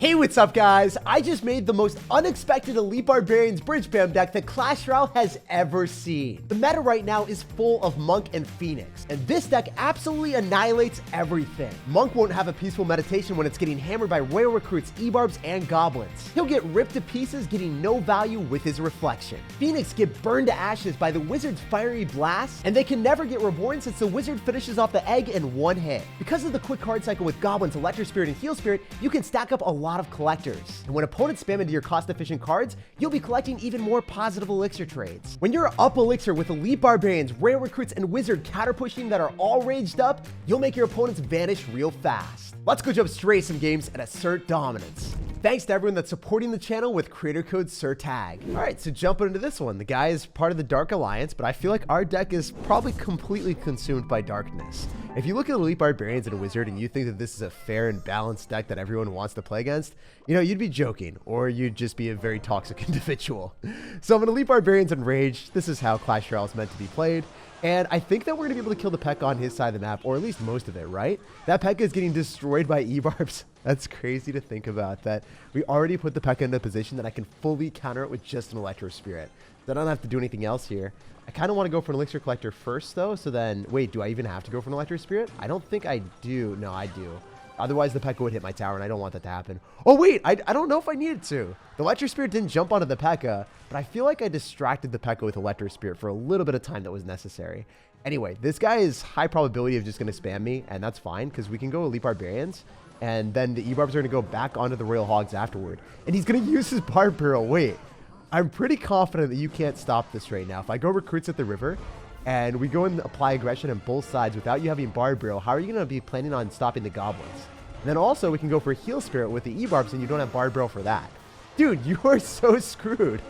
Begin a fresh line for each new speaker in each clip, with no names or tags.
Hey, what's up guys? I just made the most unexpected Elite Barbarians bridge spam deck that Clash Royale has ever seen. The meta right now is full of Monk and Phoenix, and this deck absolutely annihilates everything. Monk won't have a peaceful meditation when it's getting hammered by Royal recruits, Ebarbs, and goblins. He'll get ripped to pieces, getting no value with his reflection. Phoenix get burned to ashes by the wizard's fiery blast, and they can never get reborn since the wizard finishes off the egg in one hit. Because of the quick card cycle with goblins, electric spirit, and heal spirit, you can stack up a lot of collectors. And when opponents spam into your cost-efficient cards, you'll be collecting even more positive elixir trades. When you're up elixir with Elite Barbarians, Rare Recruits, and Wizard counter-pushing that are all raged up, you'll make your opponents vanish real fast. Let's go jump straight some games and assert dominance. Thanks to everyone that's supporting the channel with creator code SirTag. All right, so jumping into this one. The guy is part of the Dark Alliance, but I feel like our deck is probably completely consumed by darkness. If you look at Elite Barbarians and a Wizard and you think that this is a fair and balanced deck that everyone wants to play against, you know, you'd be joking, or you'd just be a very toxic individual. So I'm an Elite Barbarians and Rage. This is how Clash Royale is meant to be played. And I think that we're going to be able to kill the P.E.K.K.A on his side of the map, or at least most of it, right? That P.E.K.K.A is getting destroyed by Ebarbs. That's crazy to think about, that we already put the P.E.K.K.A in a position that I can fully counter it with just an Electro Spirit. So I don't have to do anything else here. I kind of want to go for an Elixir Collector first, though, so then... Wait, do I even have to go for an Electro Spirit? I don't think I do. No, I do. Otherwise, the P.E.K.K.A would hit my tower, and I don't want that to happen. Oh, wait! I don't know if I needed to. The Electro Spirit didn't jump onto the P.E.K.K.A, but I feel like I distracted the P.E.K.K.A with Electro Spirit for a little bit of time that was necessary. Anyway, this guy is high probability of just going to spam me, and that's fine, because we can go Elite Barbarians, and then the Ebarbs are going to go back onto the Royal Hogs afterward. And he's going to use his Barb Barrel. Wait, I'm pretty confident that you can't stop this right now. If I go Recruits at the river, and we go and apply aggression on both sides without you having Barb Barrel, how are you going to be planning on stopping the goblins? And then also, we can go for Heal Spirit with the Ebarbs, and you don't have Barb Barrel for that. Dude, you are so screwed.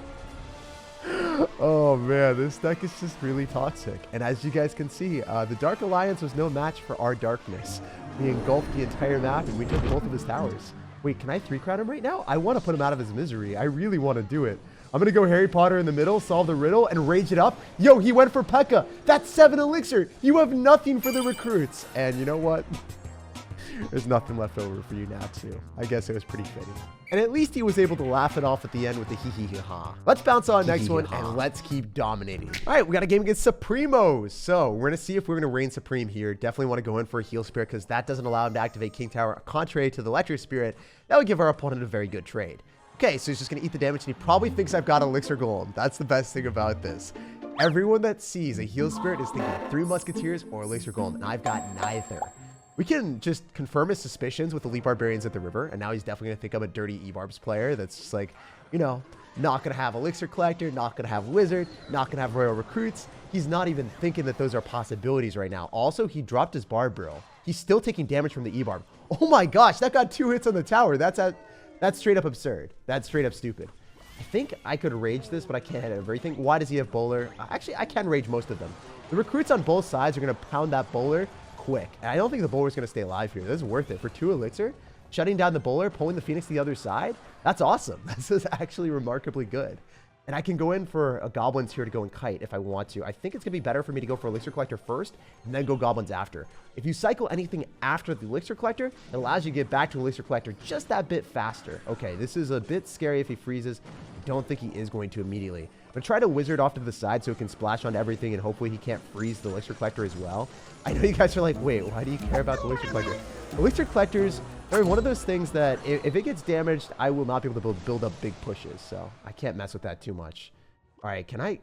Oh man, this deck is just really toxic. And as you guys can see, the Dark Alliance was no match for our darkness. We engulfed the entire map and we took both of his towers. Wait, can I 3-crown him right now? I want to put him out of his misery. I really want to do it. I'm going to go Harry Potter in the middle, solve the riddle, and rage it up. Yo, he went for P.E.K.K.A. That's 7 elixir. You have nothing for the recruits. And you know what? There's nothing left over for you now, too. I guess it was pretty fitting. And at least he was able to laugh it off at the end with the hee-hee-ha. Let's bounce on next one, and let's keep dominating. All right, we got a game against Supremos. So we're going to see if we're going to reign supreme here. Definitely want to go in for a heal spirit, because that doesn't allow him to activate King Tower. Contrary to the Electric Spirit, that would give our opponent a very good trade. Okay, so he's just going to eat the damage, and he probably thinks I've got Elixir Golem. That's the best thing about this. Everyone that sees a heal spirit is thinking 3 Musketeers or Elixir Golem, and I've got neither. We can just confirm his suspicions with Elite Barbarians at the river, and now he's definitely going to think I'm a dirty Ebarbs player that's just like, you know, not going to have Elixir Collector, not going to have Wizard, not going to have Royal Recruits. He's not even thinking that those are possibilities right now. Also, he dropped his Barb Barrel. He's still taking damage from the Ebarb. Oh my gosh, that got 2 hits on the tower. That's straight up absurd. That's straight up stupid. I think I could rage this, but I can't hit everything. Why does he have Bowler? Actually, I can rage most of them. The Recruits on both sides are going to pound that Bowler quick. And I don't think the Bowler's going to stay alive here. This is worth it. For 2 elixir, shutting down the Bowler, pulling the Phoenix to the other side, that's awesome. This is actually remarkably good. And I can go in for a Goblins here to go and Kite if I want to. I think it's going to be better for me to go for Elixir Collector first and then go Goblins after. If you cycle anything after the Elixir Collector, it allows you to get back to Elixir Collector just that bit faster. Okay, this is a bit scary if he freezes. I don't think he is going to immediately. I'm going to try to Wizard off to the side so it can splash on everything, and hopefully he can't freeze the Elixir Collector as well. I know you guys are like, wait, why do you care about the Elixir Collector? Elixir Collectors are one of those things that if it gets damaged, I will not be able to build up big pushes, so I can't mess with that too much. All right, can I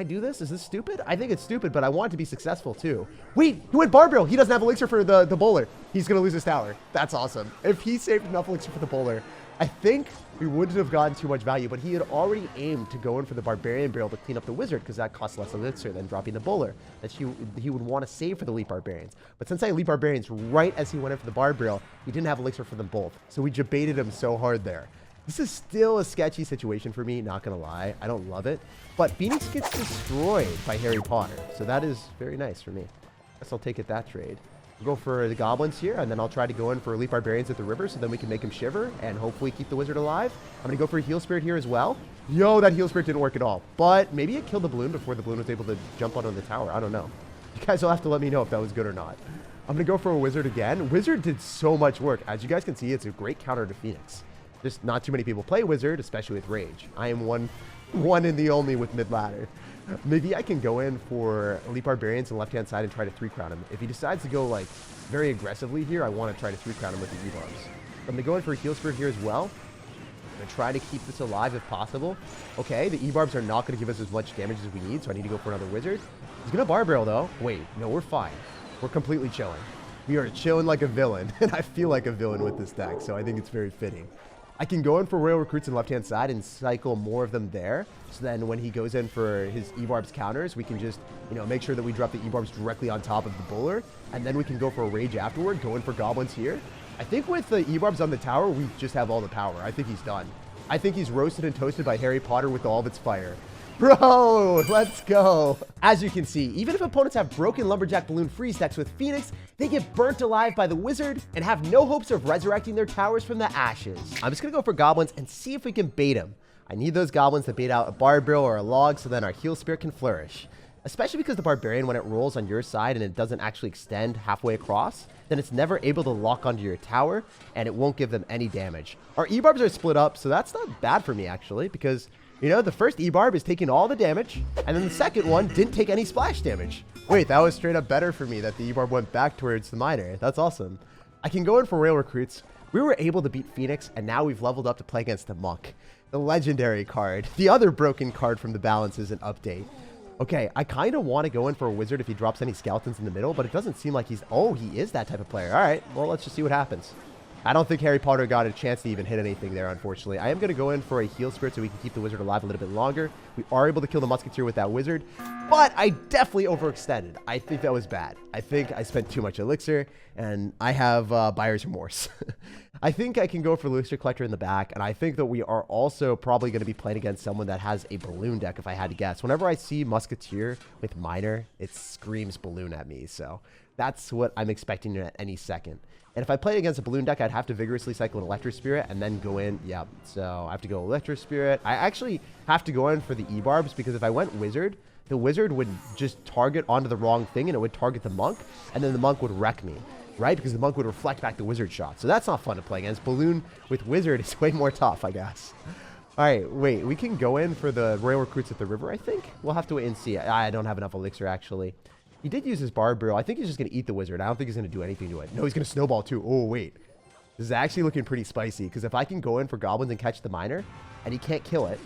do this? Is this stupid? I think it's stupid, but I want it to be successful too. Wait, he went Barb Barrel. He doesn't have Elixir for the Bowler. He's going to lose his tower. That's awesome. If he saved enough Elixir for the Bowler, I think we wouldn't have gotten too much value, but he had already aimed to go in for the Barbarian Barrel to clean up the Wizard, because that costs less Elixir than dropping the Bowler that he would want to save for the Elite Barbarians. But since I Elite Barbarians right as he went in for the Barb Barrel, he didn't have Elixir for them both. So we debated him so hard there. This is still a sketchy situation for me, not going to lie. I don't love it. But Phoenix gets destroyed by Harry Potter, so that is very nice for me. Guess I'll take it that trade. We'll go for the Goblins here, and then I'll try to go in for Elite Barbarians at the river, so then we can make him shiver and hopefully keep the Wizard alive. I'm going to go for a Heal Spirit here as well. Yo, that Heal Spirit didn't work at all. But maybe it killed the balloon before the balloon was able to jump onto the tower. I don't know. You guys will have to let me know if that was good or not. I'm going to go for a Wizard again. Wizard did so much work. As you guys can see, it's a great counter to Phoenix. Just not too many people play wizard, especially with rage. I am one and the only with mid ladder. Maybe I can go in for Elite Barbarians on the left-hand side and try to 3-crown him. If he decides to go, like, very aggressively here, I want to try to 3-crown him with the Ebarbs. I'm going to go in for a heal spirit here as well. I'm going to try to keep this alive if possible. Okay, the Ebarbs are not going to give us as much damage as we need, so I need to go for another wizard. He's going to bar barrel, though. Wait, no, we're fine. We're completely chilling. We are chilling like a villain, and I feel like a villain with this deck, so I think it's very fitting. I can go in for Royal Recruits on the left-hand side and cycle more of them there. So then when he goes in for his Ebarbs counters, we can just, you know, make sure that we drop the Ebarbs directly on top of the Buller. And then we can go for a Rage afterward, go in for Goblins here. I think with the Ebarbs on the tower, we just have all the power. I think he's done. I think he's roasted and toasted by Harry Potter with all of its fire. Bro, let's go. As you can see, even if opponents have broken Lumberjack Balloon freeze decks with Phoenix, they get burnt alive by the Wizard and have no hopes of resurrecting their towers from the ashes. I'm just gonna go for Goblins and see if we can bait them. I need those Goblins to bait out a Barb Barrel or a Log so then our Heal Spirit can flourish. Especially because the Barbarian, when it rolls on your side and it doesn't actually extend halfway across, then it's never able to lock onto your tower and it won't give them any damage. Our Ebarbs are split up, so that's not bad for me actually, because you know, the first Ebarb is taking all the damage, and then the second one didn't take any splash damage. Wait, that was straight up better for me that the Ebarb went back towards the miner. That's awesome. I can go in for Royal Recruits. We were able to beat Phoenix, and now we've leveled up to play against the Monk. The legendary card. The other broken card from the balance is an update. Okay, I kind of want to go in for a Wizard if he drops any Skeletons in the middle, but it doesn't seem like he's... Oh, he is that type of player. All right, well, let's just see what happens. I don't think Harry Potter got a chance to even hit anything there, unfortunately. I am going to go in for a Heal Spirit so we can keep the Wizard alive a little bit longer. We are able to kill the Musketeer with that Wizard, but I definitely overextended. I think that was bad. I think I spent too much elixir, and I have buyer's remorse. I think I can go for Elixir Collector in the back, and I think that we are also probably going to be playing against someone that has a Balloon deck, if I had to guess. Whenever I see Musketeer with Miner, it screams Balloon at me, so that's what I'm expecting at any second. And if I play against a Balloon deck, I'd have to vigorously cycle an Electro Spirit and then go in. Yep, so I have to go Electro Spirit. I actually have to go in for the Ebarbs because if I went Wizard, the Wizard would just target onto the wrong thing and it would target the Monk, and then the Monk would wreck me, right? Because the Monk would reflect back the Wizard shot. So that's not fun to play against. Balloon with Wizard is way more tough, I guess. All right, wait, we can go in for the Royal Recruits at the river, I think. We'll have to wait and see. I don't have enough elixir, actually. He did use his Barb Barrel. I think he's just going to eat the Wizard. I don't think he's going to do anything to it. No, he's going to Snowball too. Oh, wait. This is actually looking pretty spicy, because if I can go in for Goblins and catch the Miner, and he can't kill it,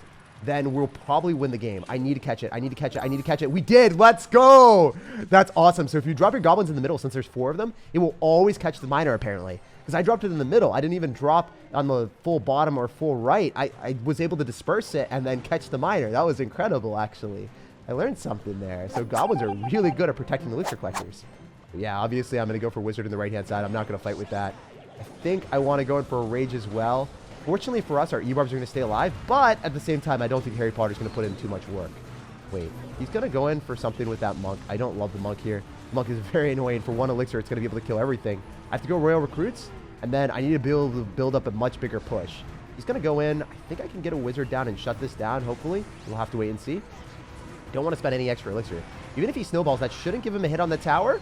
then we'll probably win the game. I need to catch it. I need to catch it. I need to catch it. We did. Let's go. That's awesome. So if you drop your Goblins in the middle, since there's 4 of them, it will always catch the Miner, apparently. Because I dropped it in the middle. I didn't even drop on the full bottom or full right. I was able to disperse it and then catch the Miner. That was incredible, actually. I learned something there. So Goblins are really good at protecting the Elixir Collectors. But yeah, obviously I'm going to go for Wizard on the right-hand side. I'm not going to fight with that. I think I want to go in for a Rage as well. Fortunately for us, our Ebarbs are going to stay alive. But at the same time, I don't think Harry Potter's going to put in too much work. Wait, he's going to go in for something with that Monk. I don't love the Monk here. The Monk is very annoying. For 1 Elixir, it's going to be able to kill everything. I have to go Royal Recruits. And then I need to build up a much bigger push. He's going to go in. I think I can get a Wizard down and shut this down, hopefully. We'll have to wait and see. Don't want to spend any extra elixir. Even if he snowballs, that shouldn't give him a hit on the tower.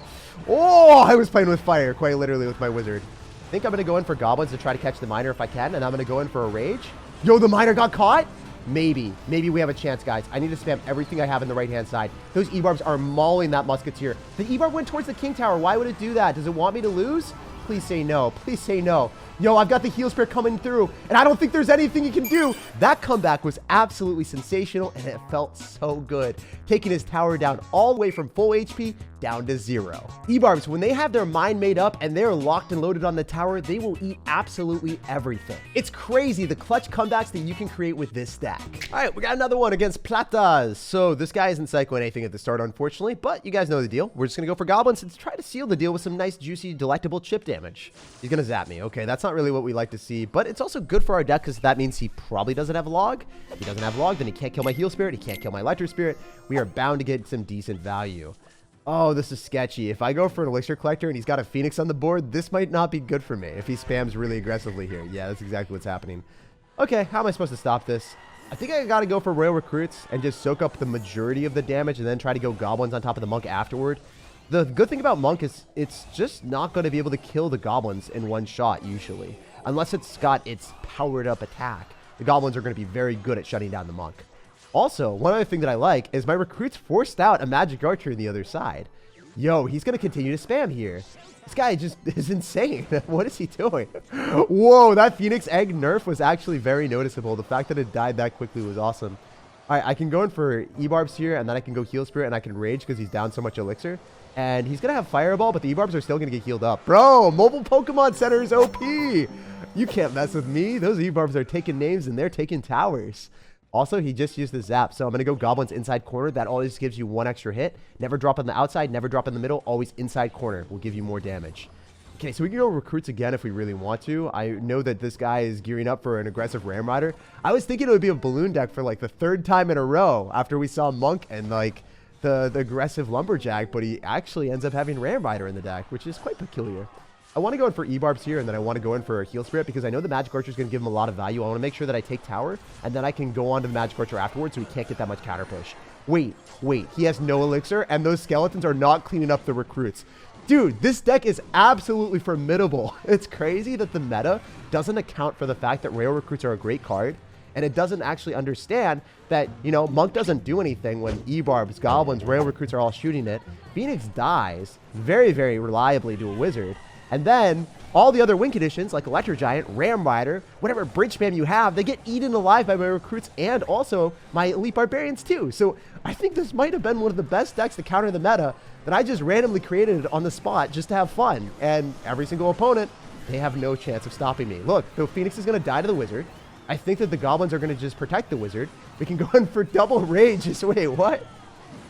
Oh, I was playing with fire, quite literally, with my Wizard. I think I'm going to go in for Goblins to try to catch the Miner if I can, and I'm going to go in for a Rage. Yo, the Miner got caught? Maybe. Maybe we have a chance, guys. I need to spam everything I have in the right-hand side. Those Ebarbs are mauling that Musketeer. The Ebarb went towards the King Tower. Why would it do that? Does it want me to lose? Please say no. Please say no. Yo, I've got the Heal Spirit coming through, and I don't think there's anything he can do. That comeback was absolutely sensational, and it felt so good. Taking his tower down all the way from full HP down to 0. Ebarbs, when they have their mind made up and they're locked and loaded on the tower, they will eat absolutely everything. It's crazy the clutch comebacks that you can create with this stack. All right, we got another one against Platas. So this guy isn't cycling anything at the start, unfortunately, but you guys know the deal. We're just going to go for Goblins and try to seal the deal with some nice, juicy, delectable chip damage. He's going to zap me. Okay, that's not really what we like to see, but it's also good for our deck because that means he probably doesn't have Log. If he doesn't have Log, then he can't kill my Heal Spirit. He can't kill my Electro Spirit. We are bound to get some decent value. Oh, this is sketchy. If I go for an Elixir Collector and he's got a Phoenix on the board, this might not be good for me if he spams really aggressively here. Yeah, that's exactly what's happening. Okay, how am I supposed to stop this? I think I got to go for Royal Recruits and just soak up the majority of the damage and then try to go Goblins on top of the Monk afterward. The good thing about Monk is it's just not going to be able to kill the Goblins in one shot, usually. unless it's got its powered up attack. The goblins are going to be very good at shutting down the monk. Also, one other thing that I like is my recruits forced out a magic archer on the other side. Yo, he's going to continue to spam here. This guy just is insane. What is he doing? Whoa, that Phoenix Egg nerf was actually very noticeable. The fact that it died that quickly was awesome. All right, I can go in for Ebarbs here, and then I can go Heal Spirit, and I can Rage because he's down so much elixir. And he's going to have Fireball, but the Ebarbs are still going to get healed up. Bro, mobile Pokemon Center is OP. You can't mess with me. Those Ebarbs are taking names, and they're taking towers. Also, he just used the Zap, so I'm going to go Goblins inside corner. That always gives you 1 extra hit. Never drop on the outside, never drop in the middle. Always inside corner will give you more damage. Okay, so we can go Recruits again if we really want to. I know that this guy is gearing up for an aggressive Ram Rider. I was thinking it would be a Balloon deck for like the 3rd time in a row after we saw Monk and like the aggressive Lumberjack, but he actually ends up having Ram Rider in the deck, which is quite peculiar. I want to go in for Ebarbs here, and then I want to go in for a Heal Spirit because I know the Magic Archer is going to give him a lot of value. I want to make sure that I take Tower, and then I can go on to the Magic Archer afterwards so he can't get that much counter push. Wait. He has no Elixir, and those skeletons are not cleaning up the recruits. Dude, this deck is absolutely formidable. It's crazy that the meta doesn't account for the fact that Royal Recruits are a great card, and it doesn't actually understand that, you know, Monk doesn't do anything when Ebarbs, Goblins, Royal Recruits are all shooting it. Phoenix dies very, very reliably to a Wizard. And then all the other win conditions like Electro Giant, Ram Rider, whatever bridge spam you have, they get eaten alive by my recruits and also my Elite Barbarians too. So I think this might have been one of the best decks to counter the meta that I just randomly created on the spot just to have fun. And every single opponent, they have no chance of stopping me. Look, the Phoenix is going to die to the Wizard. I think that the Goblins are going to just protect the Wizard. We can go in for double rage. Just wait, what?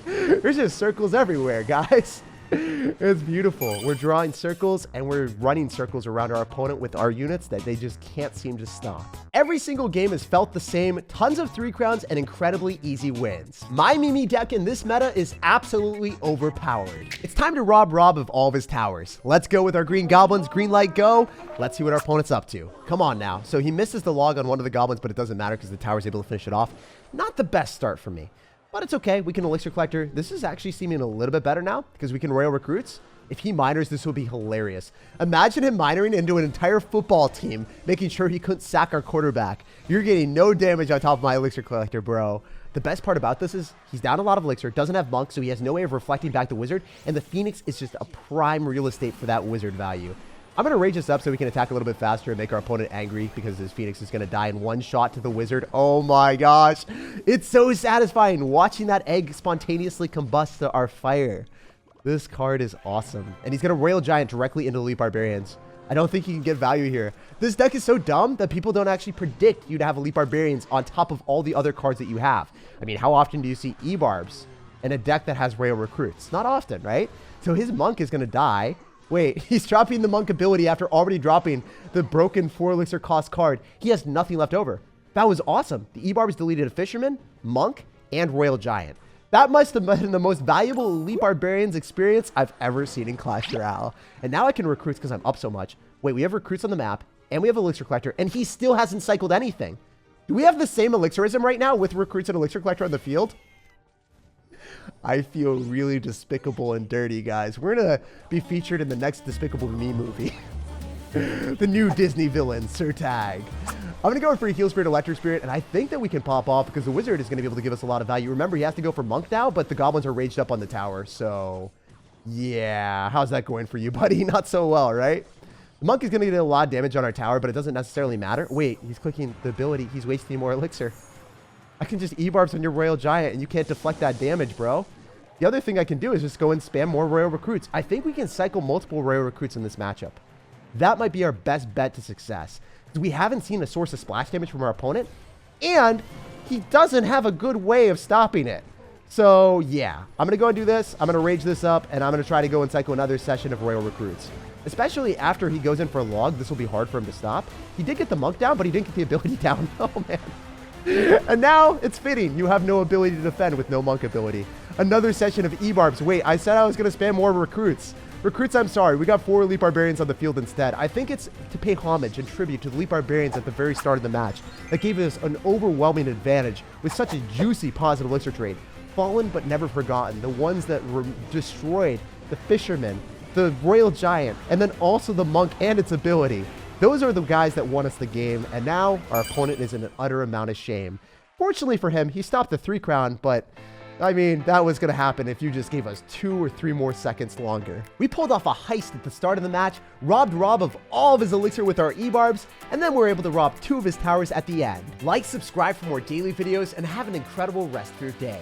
There's just circles everywhere, guys. It's beautiful. We're drawing circles and we're running circles around our opponent with our units that they just can't seem to stop. Every single game has felt the same, tons of 3 crowns and incredibly easy wins. My Mimi deck in this meta is absolutely overpowered. It's time to rob Rob of all of his towers. Let's go with our green goblins, green light go. Let's see what our opponent's up to. Come on now. So he misses the log on one of the goblins, but it doesn't matter because the tower's able to finish it off. Not the best start for me. But it's okay. We can Elixir Collector. This is actually seeming a little bit better now because we can Royal Recruits. If he minors, this would be hilarious. Imagine him minoring into an entire football team, making sure he couldn't sack our quarterback. You're getting no damage on top of my Elixir Collector, bro. The best part about this is he's down a lot of Elixir, doesn't have Monk, so he has no way of reflecting back the Wizard, and the Phoenix is just a prime real estate for that Wizard value. I'm going to rage this up so we can attack a little bit faster and make our opponent angry because his Phoenix is going to die in 1 shot to the Wizard. Oh my gosh. It's so satisfying watching that egg spontaneously combust to our fire. This card is awesome. And he's going to Royal Giant directly into Elite Barbarians. I don't think he can get value here. This deck is so dumb that people don't actually predict you to have Elite Barbarians on top of all the other cards that you have. I mean, how often do you see Ebarbs in a deck that has Royal Recruits? Not often, right? So his Monk is going to die. Wait, he's dropping the Monk ability after already dropping the broken 4 elixir cost card. He has nothing left over. That was awesome. The Ebarbs deleted a Fisherman, Monk, and Royal Giant. That must have been the most valuable Elite Barbarians experience I've ever seen in Clash Royale. And now I can recruits because I'm up so much. Wait, we have recruits on the map, and we have Elixir Collector, and he still hasn't cycled anything. Do we have the same Elixirism right now with recruits and Elixir Collector on the field? I feel really despicable and dirty, guys. We're going to be featured in the next Despicable Me movie. The new Disney villain, SirTag. I'm going to go for a Heal Spirit, Electric Spirit, and I think that we can pop off because the Wizard is going to be able to give us a lot of value. Remember, he has to go for Monk now, but the Goblins are raged up on the tower, so yeah. How's that going for you, buddy? Not so well, right? The Monk is going to get a lot of damage on our tower, but it doesn't necessarily matter. Wait, he's clicking the ability. He's wasting more Elixir. I can just Ebarbs on your Royal Giant, and you can't deflect that damage, bro. The other thing I can do is just go and spam more Royal Recruits. I think we can cycle multiple Royal Recruits in this matchup. That might be our best bet to success. Because we haven't seen a source of splash damage from our opponent, and he doesn't have a good way of stopping it. So, yeah. I'm going to go and do this. I'm going to rage this up, and I'm going to try to go and cycle another session of Royal Recruits. Especially after he goes in for a log, this will be hard for him to stop. He did get the Monk down, but he didn't get the ability down. Oh, man. And now it's fitting. You have no ability to defend with no Monk ability. Another session of Ebarbs. Wait, I said I was going to spam more recruits. Recruits, I'm sorry. We got 4 Elite Barbarians on the field instead. I think it's to pay homage and tribute to the Elite Barbarians at the very start of the match that gave us an overwhelming advantage with such a juicy positive elixir trade. Fallen but never forgotten. The ones that destroyed the Fisherman, the Royal Giant, and then also the Monk and its ability. Those are the guys that won us the game, and now our opponent is in an utter amount of shame. Fortunately for him, he stopped the 3 crown, but I mean, that was going to happen if you just gave us 2 or 3 more seconds longer. We pulled off a heist at the start of the match, robbed Rob of all of his elixir with our Ebarbs, and then we're able to rob 2 of his towers at the end. Like, subscribe for more daily videos, and have an incredible rest of your day.